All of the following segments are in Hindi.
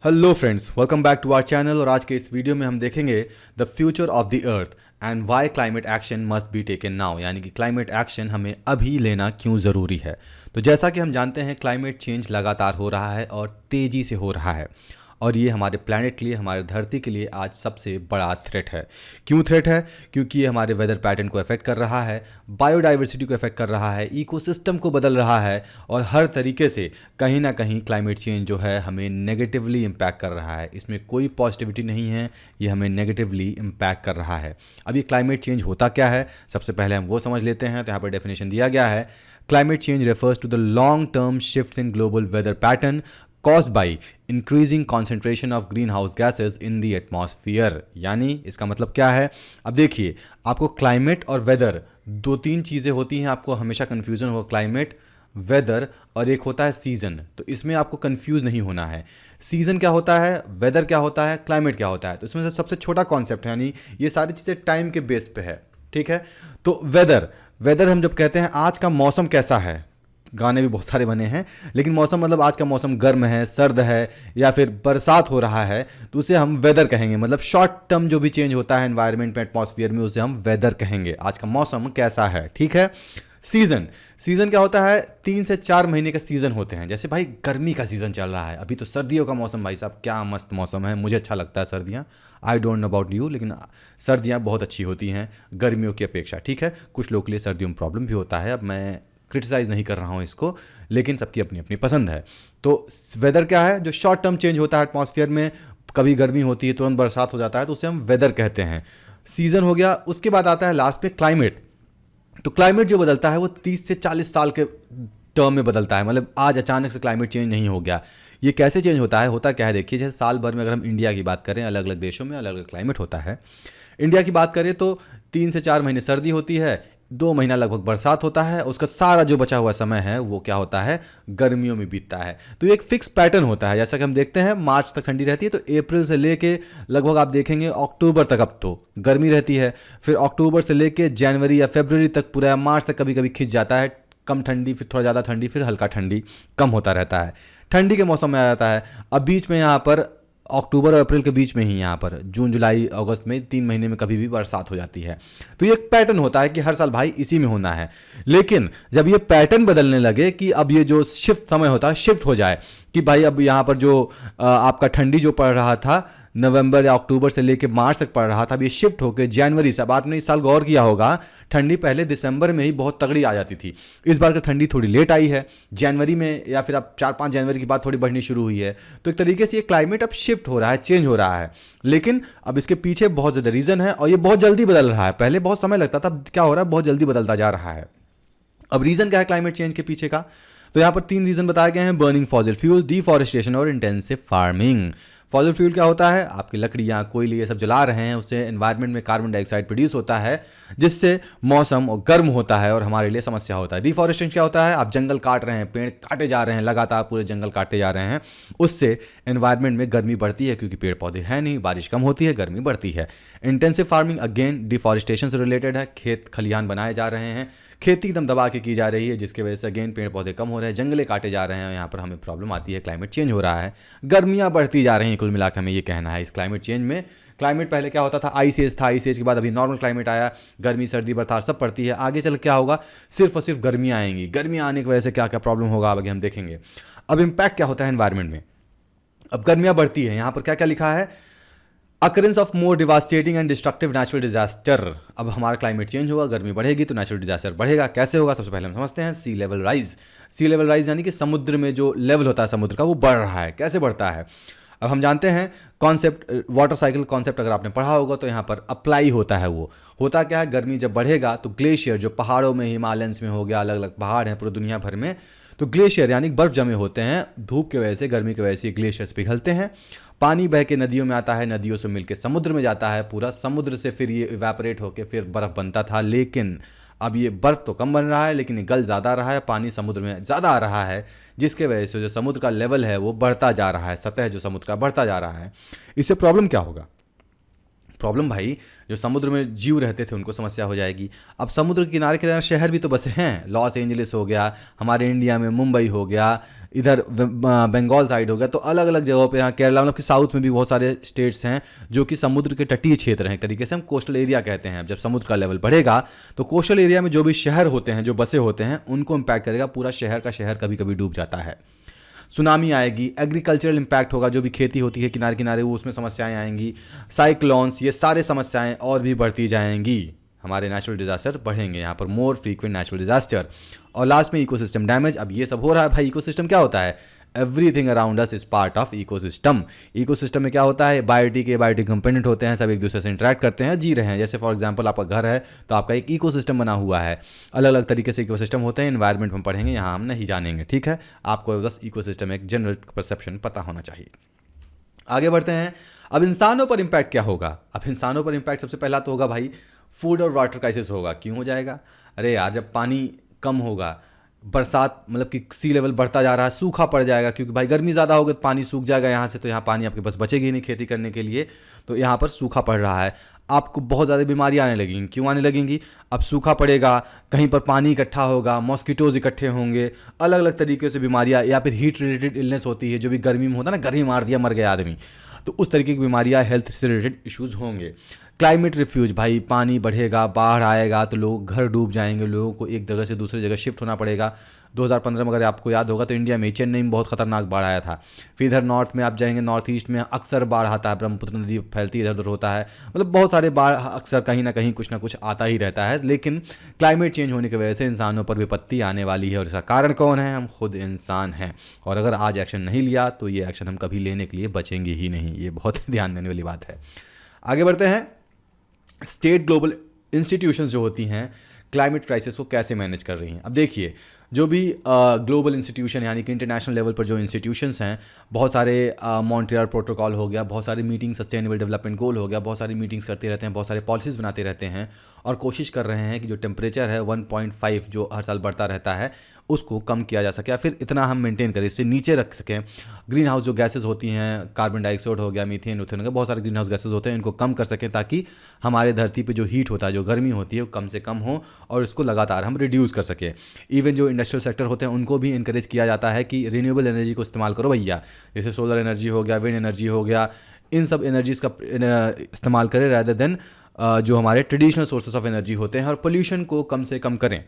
Hello friends, welcome back to our channel. और आज के इस वीडियो में हम देखेंगे the future of the earth and why climate action must be taken now, यानी कि क्लाइमेट एक्शन हमें अभी लेना क्यों ज़रूरी है। तो जैसा कि हम जानते हैं, क्लाइमेट चेंज लगातार हो रहा है और तेज़ी से हो रहा है, और ये हमारे प्लैनेट के लिए, हमारे धरती के लिए आज सबसे बड़ा थ्रेट है। क्यों थ्रेट है? क्योंकि ये हमारे वेदर पैटर्न को अफेक्ट कर रहा है, बायोडाइवर्सिटी को अफेक्ट कर रहा है, इकोसिस्टम को बदल रहा है, और हर तरीके से कहीं ना कहीं क्लाइमेट चेंज जो है हमें नेगेटिवली इम्पैक्ट कर रहा है। इसमें कोई पॉजिटिविटी नहीं है, ये हमें नेगेटिवली इम्पैक्ट कर रहा है। अब ये क्लाइमेट चेंज होता क्या है, सबसे पहले हम वो समझ लेते हैं। तो यहाँ पर डेफिनेशन दिया गया है, climate change refers to the long term shifts in global weather pattern caused by increasing concentration of greenhouse gases in the atmosphere। यानी इसका मतलब क्या है? अब देखिए, आपको क्लाइमेट और वेदर दो तीन चीज़ें होती हैं, आपको हमेशा कन्फ्यूज़न होगा, क्लाइमेट, वेदर, और एक होता है सीज़न। तो इसमें आपको कन्फ्यूज़ नहीं होना है। सीज़न क्या होता है, वेदर क्या होता है, क्लाइमेट क्या होता है। तो इसमें से सबसे छोटा कॉन्सेप्ट है, यानी ये सारी चीज़ें टाइम के बेस पे है, ठीक है। तो वेदर, वेदर हम जब कहते हैं आज का मौसम कैसा है, गाने भी बहुत सारे बने हैं, लेकिन मौसम मतलब आज का मौसम गर्म है, सर्द है, या फिर बरसात हो रहा है, तो उसे हम वेदर कहेंगे। मतलब शॉर्ट टर्म जो भी चेंज होता है एनवायरनमेंट में, एटमॉस्फेयर में, उसे हम वेदर कहेंगे। आज का मौसम कैसा है, ठीक है। सीजन, सीजन क्या होता है? 3 से 4 महीने का सीजन होते हैं। जैसे भाई गर्मी का सीजन चल रहा है, अभी तो सर्दियों का मौसम, भाई साहब क्या मस्त मौसम है, मुझे अच्छा लगता है सर्दियाँ। I don't know about you, लेकिन सर्दियाँ बहुत अच्छी होती हैं गर्मियों की अपेक्षा, ठीक है। कुछ लोग के लिए सर्दियों में प्रॉब्लम भी होता है, अब मैं क्रिटिसाइज़ नहीं कर रहा हूँ इसको, लेकिन सबकी अपनी अपनी पसंद है। तो वेदर क्या है? जो शॉर्ट टर्म चेंज होता है एटमॉस्फेयर में, कभी गर्मी होती है, तुरंत बरसात हो जाता है, तो उसे हम वेदर कहते हैं। सीजन हो गया। उसके बाद आता है लास्ट में क्लाइमेट। तो क्लाइमेट जो बदलता है वो 30 से 40 साल के टर्म में बदलता है। मतलब आज अचानक से क्लाइमेट चेंज नहीं हो गया। ये कैसे चेंज होता है? होता क्या है, देखिए, जैसे साल भर में अगर हम इंडिया की बात करें, अलग अलग देशों में अलग अलग क्लाइमेट होता है। इंडिया की बात करें तो 3 से 4 महीने सर्दी होती है, 2 महीना लगभग बरसात होता है, उसका सारा जो बचा हुआ समय है वो क्या होता है, गर्मियों में बीतता है। तो एक फिक्स पैटर्न होता है। जैसा कि हम देखते हैं, मार्च तक ठंडी रहती है, तो अप्रैल से लेके लगभग आप देखेंगे अक्टूबर तक अब तो गर्मी रहती है। फिर अक्टूबर से लेके जनवरी या फरवरी तक, पूरा मार्च तक कभी कभी खिंच जाता है, कम ठंडी, फिर थोड़ा ज़्यादा ठंडी, फिर हल्का ठंडी, कम होता रहता है। ठंडी के मौसम में आ जाता है। अब बीच में यहाँ पर अक्टूबर और अप्रैल के बीच में ही, यहाँ पर जून जुलाई अगस्त में 3 महीने में कभी भी बरसात हो जाती है। तो ये एक पैटर्न होता है कि हर साल भाई इसी में होना है। लेकिन जब ये पैटर्न बदलने लगे कि अब ये जो शिफ्ट समय होता है, शिफ्ट हो जाए कि भाई अब यहाँ पर जो आपका ठंडी जो पड़ रहा था नवंबर या अक्टूबर से लेके मार्च तक पड़ रहा था, अब ये शिफ्ट होकर जनवरी से, अब आपने इस साल गौर किया होगा, ठंडी पहले दिसंबर में ही बहुत तगड़ी आ जाती थी। इस बार का ठंडी थोड़ी लेट आई है, जनवरी में, या फिर अब 4-5 जनवरी के बाद थोड़ी बढ़नी शुरू हुई है। तो एक तरीके से ये क्लाइमेट अब शिफ्ट हो रहा है, चेंज हो रहा है। लेकिन अब इसके पीछे बहुत ज़्यादा रीज़न है, और ये बहुत जल्दी बदल रहा है। पहले बहुत समय लगता था, क्या हो रहा है, बहुत जल्दी बदलता जा रहा है। अब रीज़न क्या है क्लाइमेट चेंज के पीछे का? तो यहाँ पर 3 रीज़न बताए गए हैं: बर्निंग फॉसिल फ्यूल, डिफॉरेस्टेशन और इंटेंसिव फार्मिंग। फॉसिल फ्यूल क्या होता है? आपकी लकड़ियाँ, कोयले, ये सब जला रहे हैं, उससे एनवायरनमेंट में कार्बन डाइऑक्साइड प्रोड्यूस होता है, जिससे मौसम गर्म होता है और हमारे लिए समस्या होता है। डिफॉरेस्टेशन क्या होता है? आप जंगल काट रहे हैं, पेड़ काटे जा रहे हैं, लगातार पूरे जंगल काटे जा रहे हैं, उससे एनवायरनमेंट में गर्मी बढ़ती है, क्योंकि पेड़ पौधे हैं नहीं, बारिश कम होती है, गर्मी बढ़ती है। इंटेंसिव फार्मिंग अगेन डिफॉरेस्टेशन से रिलेटेड है, खेत खलिहान बनाए जा रहे हैं, खेती एकदम दबा के की जा रही है, जिसकी वजह से अगेन पेड़ पौधे कम हो रहे हैं, जंगले काटे जा रहे हैं, यहाँ पर हमें प्रॉब्लम आती है, क्लाइमेट चेंज हो रहा है, गर्मियाँ बढ़ती जा रही हैं। कुल मिलाकर हमें ये कहना है इस क्लाइमेट चेंज में। क्लाइमेट पहले क्या होता था, आइस एज था, आइस एज के बाद अभी नॉर्मल क्लाइमेट आया, गर्मी सर्दी बरसात सब पड़ती है। आगे चल क्या होगा, सिर्फ और सिर्फ गर्मियाँ आएंगी। गर्मियाँ आने की वजह से क्या क्या प्रॉब्लम होगा आगे हम देखेंगे। अब इम्पैक्ट क्या होता है एनवायरनमेंट में? अब गर्मियाँ बढ़ती है, यहाँ पर क्या क्या लिखा है, occurrence of more devastating and destructive natural disaster. अब हमारा क्लाइमेट चेंज होगा, गर्मी बढ़ेगी, तो नेचुरल डिजास्टर बढ़ेगा। कैसे होगा? सबसे पहले हम समझते हैं सी लेवल राइज। सी लेवल राइज यानी कि समुद्र में जो लेवल होता है समुद्र का, वो बढ़ रहा है। कैसे बढ़ता है? अब हम जानते हैं कॉन्सेप्ट, वाटर साइकिल कॉन्सेप्ट अगर आपने पढ़ा होगा तो यहाँ पर अप्लाई होता है। वो होता क्या है, गर्मी जब बढ़ेगा तो ग्लेशियर, जो पहाड़ों में, हिमालयंस में हो गया, अलग अलग पहाड़ हैं पूरी दुनिया भर में, तो ग्लेशियर यानी बर्फ जमे होते हैं, धूप की वजह से, गर्मी की वजह से ग्लेशियर्स पिघलते हैं, पानी बह के नदियों में आता है, नदियों से मिलकर समुद्र में जाता है, पूरा समुद्र से फिर ये इवेपोरेट होकर फिर बर्फ़ बनता था। लेकिन अब ये बर्फ़ तो कम बन रहा है, लेकिन ये गल ज़्यादा रहा है, पानी समुद्र में ज़्यादा आ रहा है, जिसके वजह से जो समुद्र का लेवल है वो बढ़ता जा रहा है, सतह जो समुद्र का बढ़ता जा रहा है। इससे प्रॉब्लम क्या होगा? प्रॉब्लम भाई, जो समुद्र में जीव रहते थे उनको समस्या हो जाएगी। अब समुद्र के किनारे किनारे शहर भी तो बसे हैं, लॉस एंजलिस हो गया, हमारे इंडिया में मुंबई हो गया, इधर बंगाल साइड हो गया, तो अलग अलग जगहों पे, यहाँ केरला मतलब कि साउथ में भी बहुत सारे स्टेट्स हैं जो कि समुद्र के तटीय क्षेत्र हैं, एक तरीके से हम कोस्टल एरिया कहते हैं। जब समुद्र का लेवल बढ़ेगा तो कोस्टल एरिया में जो भी शहर होते हैं, जो बसे होते हैं, उनको इम्पैक्ट करेगा, पूरा शहर का शहर कभी कभी डूब जाता है। सुनामी आएगी, एग्रीकल्चरल इम्पैक्ट होगा, जो भी खेती होती है किनारे किनारे वो उसमें समस्याएं आएंगी, साइक्लोन्स, ये सारे समस्याएं और भी बढ़ती जाएंगी, हमारे नेचुरल डिजास्टर बढ़ेंगे यहाँ पर, मोर फ्रीक्वेंट नेचुरल डिजास्टर। और लास्ट में इकोसिस्टम डैमेज। अब ये सब हो रहा है भाई, इकोसिस्टम क्या होता है? Everything around us is part of ecosystem. Ecosystem में क्या होता है? बायोटिक के बायोटिक कंपोनेंट होते हैं, सब एक दूसरे से इंटरेक्ट करते हैं, जी रहे हैं। जैसे फॉर एग्जांपल आपका घर है तो आपका एक इकोसिस्टम बना हुआ है, अलग अलग तरीके से इकोसिस्टम होते हैं, एनवायरनमेंट में पढ़ेंगे, यहाँ हम नहीं जानेंगे, ठीक है। आपको बस इकोसिस्टम एक जनरल परसेप्शन पता होना चाहिए। आगे बढ़ते हैं। अब इंसानों पर इम्पैक्ट क्या होगा? अब इंसानों पर इम्पैक्ट सबसे पहला तो होगा भाई, फूड और वाटर क्राइसिस होगा। क्यों हो जाएगा? अरे यार, जब पानी कम होगा, बरसात मतलब कि सी लेवल बढ़ता जा रहा है, सूखा पड़ जाएगा, क्योंकि भाई गर्मी ज़्यादा होगी तो पानी सूख जाएगा यहाँ से, तो यहाँ पानी आपके पास बचेगी नहीं खेती करने के लिए, तो यहाँ पर सूखा पड़ रहा है। आपको बहुत ज़्यादा बीमारियाँ आने लगेंगी। क्यों आने लगेंगी? अब सूखा पड़ेगा, कहीं पर पानी इकट्ठा होगा, मॉस्किटोज इकट्ठे होंगे, अलग अलग तरीके से बीमारियाँ, या फिर हीट रिलेटेड इलनेस होती है, जो भी गर्मी में होता है ना, गर्मी मार दिया मर गया आदमी, तो उस तरीके की बीमारियाँ, हेल्थ से रिलेटेड इश्यूज़ होंगे। क्लाइमेट रिफ्यूज, भाई पानी बढ़ेगा, बाढ़ आएगा तो लोग घर डूब जाएंगे, लोगों को एक जगह से दूसरी जगह शिफ्ट होना पड़ेगा। 2015 में अगर आपको याद होगा तो इंडिया में चेन्नई में बहुत खतरनाक बाढ़ आया था। फिर इधर नॉर्थ में आप जाएंगे, नॉर्थ ईस्ट में अक्सर बाढ़ आता है, ब्रह्मपुत्र नदी फैलती इधर उधर होता है, मतलब बहुत सारे बाढ़ अक्सर कहीं ना कहीं कुछ ना कुछ आता ही रहता है। लेकिन क्लाइमेट चेंज होने की वजह से इंसानों पर विपत्ति आने वाली है, और इसका कारण कौन है? हम खुद इंसान हैं। और अगर आज एक्शन नहीं लिया तो ये एक्शन हम कभी लेने के लिए बचेंगे ही नहीं, ये बहुत ध्यान देने वाली बात है। आगे बढ़ते हैं। स्टेट ग्लोबल इंस्टीट्यूशंस जो होती हैं क्लाइमेट क्राइसिस को कैसे मैनेज कर रही हैं? अब देखिए, जो भी ग्लोबल इंस्टीट्यूशन यानी कि इंटरनेशनल लेवल पर जो इंस्टीट्यूशंस हैं, बहुत सारे मॉन्ट्रियल प्रोटोकॉल हो गया, बहुत सारी मीटिंग, सस्टेनेबल डेवलपमेंट गोल हो गया, बहुत सारी मीटिंग्स करते रहते हैं, बहुत सारे पॉलिसीज़ बनाते रहते हैं, और कोशिश कर रहे हैं कि जो टेम्परेचर है 1.5 जो हर साल बढ़ता रहता है उसको कम किया जा सके, या फिर इतना हम मेंटेन करें, इससे नीचे रख सकें। ग्रीन हाउस जो गैसेज होती हैं, कार्बन डाइऑक्साइड हो गया, मीथेन हो गया, बहुत सारे ग्रीन हाउस गैसेज होते हैं, इनको कम कर सकें, ताकि हमारे धरती पे जो हीट होता है, जो गर्मी होती है, वो कम से कम हो, और इसको लगातार हम रिड्यूस कर सकें। इवन जो इंडस्ट्रियल सेक्टर होते हैं उनको भी इंकरेज किया जाता है कि रिन्यूएबल एनर्जी को इस्तेमाल करो भैया, जैसे सोलर एनर्जी हो गया, विंड एनर्जी हो गया, इन सब एनर्जीज़ का इस्तेमाल करें रादर देन जो हमारे ट्रेडिशनल सोर्सेस ऑफ एनर्जी होते हैं, और पोल्यूशन को कम से कम करें।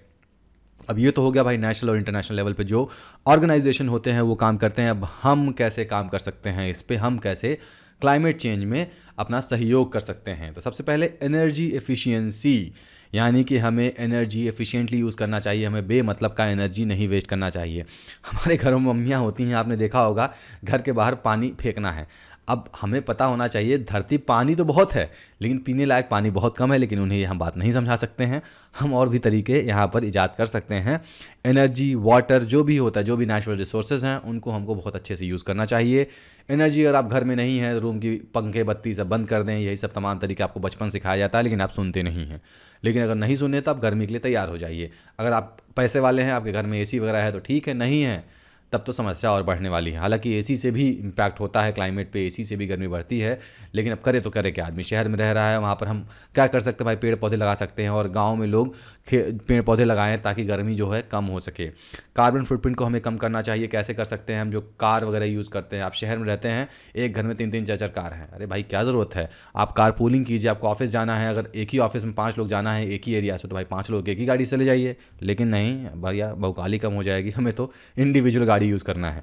अब ये तो हो गया भाई नेशनल और इंटरनेशनल लेवल पे जो ऑर्गेनाइजेशन होते हैं वो काम करते हैं। अब हम कैसे काम कर सकते हैं इस पे, हम कैसे क्लाइमेट चेंज में अपना सहयोग कर सकते हैं? तो सबसे पहले एनर्जी एफिशिएंसी, यानी कि हमें एनर्जी एफिशिएंटली यूज़ करना चाहिए, हमें बेमतलब का एनर्जी नहीं वेस्ट करना चाहिए। हमारे घरों में मम्मियाँ होती हैं, आपने देखा होगा, घर के बाहर पानी फेंकना है। अब हमें पता होना चाहिए, धरती पानी तो बहुत है लेकिन पीने लायक पानी बहुत कम है, लेकिन उन्हें ये हम बात नहीं समझा सकते हैं। हम और भी तरीके यहाँ पर इजाद कर सकते हैं। एनर्जी, वाटर जो भी होता है, जो भी नेचुरल रिसोर्सेज हैं, उनको हमको बहुत अच्छे से यूज़ करना चाहिए। एनर्जी अगर आप घर में नहीं है, रूम की पंखे बत्ती सब बंद कर दें, यही सब तमाम तरीके आपको बचपन सिखाया जाता है, लेकिन आप सुनते नहीं हैं। लेकिन अगर नहीं सुने तो आप गर्मी के लिए तैयार हो जाइए। अगर आप पैसे वाले हैं, आपके घर में एसी वगैरह है तो ठीक है, नहीं है तब तो समस्या और बढ़ने वाली है। हालांकि एसी से भी इम्पैक्ट होता है क्लाइमेट पे, एसी से भी गर्मी बढ़ती है, लेकिन अब करे तो करे क्या? आदमी शहर में रह रहा है, वहाँ पर हम क्या कर सकते हैं भाई? पेड़ पौधे लगा सकते हैं, और गांव में लोग पेड़ पौधे लगाएं ताकि गर्मी जो है कम हो सके। कार्बन फुटप्रिंट को हमें कम करना चाहिए। कैसे कर सकते हैं? हम जो कार वगैरह यूज़ करते हैं, आप शहर में रहते हैं, एक घर में 3-3 4-4 कार हैं, अरे भाई क्या ज़रूरत है? आप कार पूलिंग कीजिए। आपको ऑफिस जाना है, अगर एक ही ऑफिस में 5 लोग जाना है एक ही एरिया से, तो भाई 5 लोग एक ही गाड़ी से ले जाइए। लेकिन नहीं भैया, बहुकाली कम हो जाएगी, हमें तो इंडिविजुअल गाड़ी यूज़ करना है।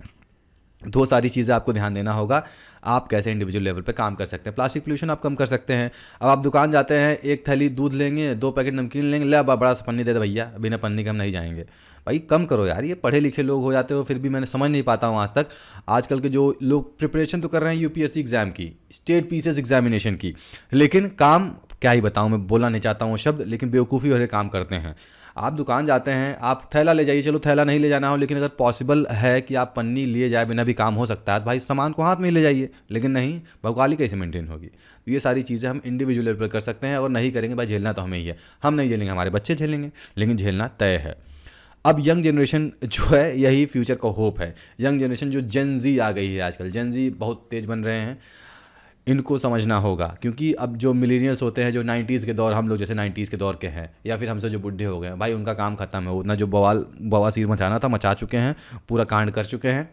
दो सारी चीज़ें आपको ध्यान देना होगा, आप कैसे इंडिविजुअल लेवल पे काम कर सकते हैं। प्लास्टिक पोल्यूशन आप कम कर सकते हैं। अब आप दुकान जाते हैं, एक थैली दूध लेंगे, 2 पैकेट नमकीन लेंगे, ले अब बड़ा सा पन्नी दे दे भैया, बिना पन्नी के हम नहीं जाएंगे। भाई कम करो यार, ये पढ़े लिखे लोग हो जाते हो, फिर भी मैंने समझ नहीं पाता हूँ आज तक। आजकल के जो लोग प्रिपरेशन तो कर रहे हैं यूपीएससी एग्ज़ाम की, स्टेट पीसीएस एग्जामिनेशन की, लेकिन काम क्या ही बताऊँ, मैं बोलना नहीं चाहता हूँ शब्द, लेकिन बेवकूफ़ी वाले काम करते हैं। आप दुकान जाते हैं, आप थैला ले जाइए, चलो थैला नहीं ले जाना हो, लेकिन अगर पॉसिबल है कि आप पन्नी लिए जाए, बिना भी काम हो सकता है, भाई सामान को हाथ में ले जाइए। लेकिन नहीं, भौकाली कैसे मेंटेन होगी? तो ये सारी चीज़ें हम इंडिविजुअल लेवल पर कर सकते हैं, और नहीं करेंगे भाई झेलना तो हमें ही है। हम नहीं झेलेंगे, हमारे बच्चे झेलेंगे, लेकिन झेलना तय है। अब यंग जनरेशन जो है, यही फ्यूचर का होप है। यंग जनरेशन जो जेन जी आ गई है आजकल, जेन जी बहुत तेज़ बन रहे हैं। इनको समझना होगा, क्योंकि अब जो मिलीनियल्स होते हैं, जो 90s के दौर, हम लोग जैसे 90s के दौर के हैं, या फिर हमसे जो बुढ़े हो गए हैं, भाई उनका काम खत्म है। उतना जो बवासीर मचाना था मचा चुके हैं, पूरा कांड कर चुके हैं।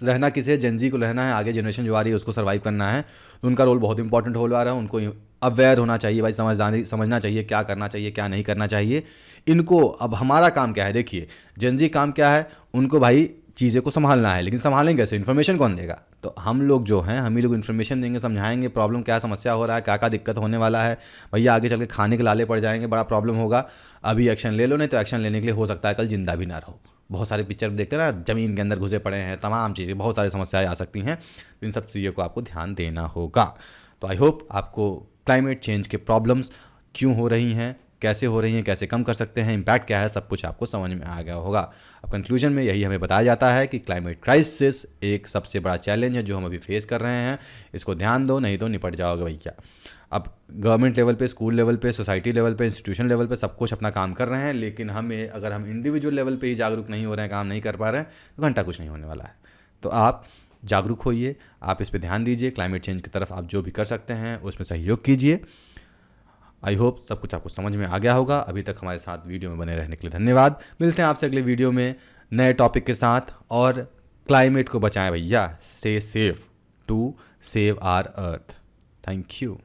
रहना किसे, जेनजी को रहना है, आगे जनरेशन जो आ रही है उसको सर्वाइव करना है, तो उनका रोल बहुत इंपॉर्टेंट हो रहा है। उनको अवेयर होना चाहिए भाई, समझना चाहिए क्या करना चाहिए क्या नहीं करना चाहिए। इनको अब हमारा काम क्या है, देखिए जेनजी काम क्या है, उनको भाई चीज़ें को संभालना है, लेकिन संभालेंगे कैसे, इन्फॉर्मेशन कौन देगा? तो हम लोग जो हैं, हम ही लोग इन्फॉर्मेशन देंगे, समझाएंगे प्रॉब्लम क्या समस्या हो रहा है, क्या क्या दिक्कत होने वाला है। भैया आगे चल के खाने के लाले पड़ जाएंगे, बड़ा प्रॉब्लम होगा। अभी एक्शन ले लो, नहीं तो एक्शन लेने के लिए हो सकता है कल जिंदा भी ना रहो। बहुत सारे पिक्चर देखते हैं ना, ज़मीन के अंदर घुसे पड़े हैं, तमाम चीज़ें, बहुत सारी समस्याएं आ सकती हैं। इन सब चीज़ों को आपको ध्यान देना होगा। तो आई होप आपको क्लाइमेट चेंज के प्रॉब्लम्स क्यों हो रही हैं, कैसे हो रही हैं, कैसे कम कर सकते हैं, इम्पैक्ट क्या है, सब कुछ आपको समझ में आ गया होगा। अब कंक्लूजन में यही हमें बताया जाता है कि क्लाइमेट क्राइसिस एक सबसे बड़ा चैलेंज है जो हम अभी फेस कर रहे हैं। इसको ध्यान दो, नहीं तो निपट जाओगे भैया। अब गवर्नमेंट लेवल पे, स्कूल लेवल पे, सोसाइटी लेवल पे, इंस्टीट्यूशन लेवल पे सब कुछ अपना काम कर रहे हैं, लेकिन हमें, अगर हम इंडिविजुअल लेवल पे ही जागरूक नहीं हो रहे हैं, काम नहीं कर पा रहे हैं, तो घंटा कुछ नहीं होने वाला है। तो आप जागरूक होइए, आप इस पर ध्यान दीजिए, क्लाइमेट चेंज की तरफ आप जो भी कर सकते हैं उसमें सहयोग कीजिए। आई होप सब कुछ आपको समझ में आ गया होगा। अभी तक हमारे साथ वीडियो में बने रहने के लिए धन्यवाद। मिलते हैं आपसे अगले वीडियो में नए टॉपिक के साथ, और क्लाइमेट को बचाएं भैया। Stay safe to save our earth. Thank you.